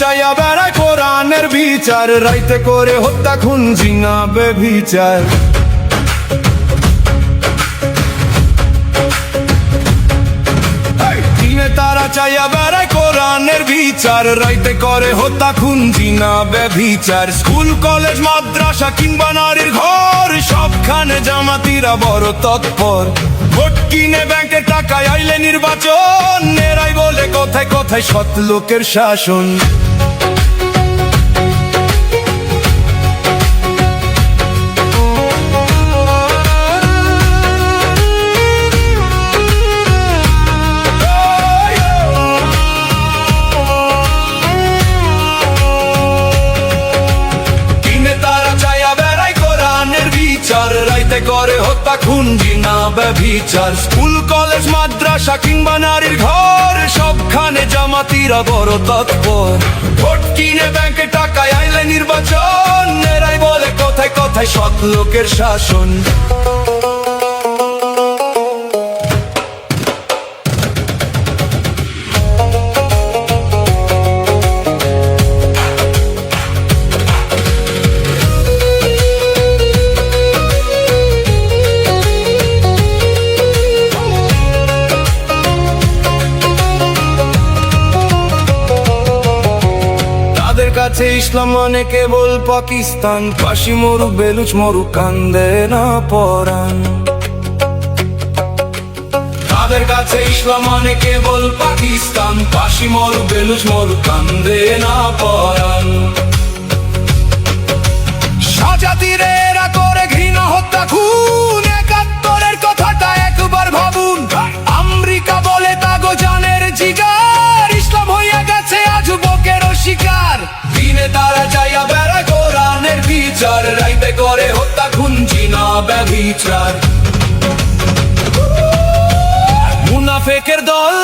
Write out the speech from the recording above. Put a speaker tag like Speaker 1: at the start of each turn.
Speaker 1: চাইয়া বেড়ায় কোরআনের বিচার, রাইতে করে হত্যা খুন জিনা বেভিচার। দিনে তারা চাইয়া বেড়ায় কোরআনের বিচার, রাইতে করে হত্যা খুন জিনা বেভিচার। স্কুল কলেজ মাদ্রাসা কিংবা নারীর ঘর, সবখানে জামাতিরা বড় তৎপর। ভোট কিনে ব্যাংকের টাকায় আইলে নির্বাচন, এরাই বলে কোথায় কোথায় সৎ লোকের শাসন। রাইতে করে হত্যা খুন জিনা বেভিচার। স্কুল কলেজ মাদ্রাসা কিংবা নারীর ঘর, সবখানে জামাতিরা বড় তৎপর। ভোট কিনে ব্যাংকে টাকায় আইলে নির্বাচন, এরাই বলে কোথায় কোথায় সৎ লোকের শাসন। কাছে ইসলাম মানে কেবল পাকিস্তান, ফাঁসি মরুক বেলুচ মরুক কান্দে না পরাণ। তাদের কাছে ইসলাম মানে কেবল পাকিস্তান, ফাঁসি মরুক বেলুচ মরুক কান্দে না পরাণ। স্বজাতিরে এরা করে ঘৃণা হত্যা খুন, ৭১-এর কথাটা একবার ভাবুন। আমেরিকা বলে তাগো জানের জিগার, ইসলাম হইয়া গেছে আজ বুকের শিকার। দিনে তারা চাইয়া বেড়ায় কোরআনের বিচার, রাইতে করে হত্যা খুন জিনা বেভিচার। মুনাফেকের দল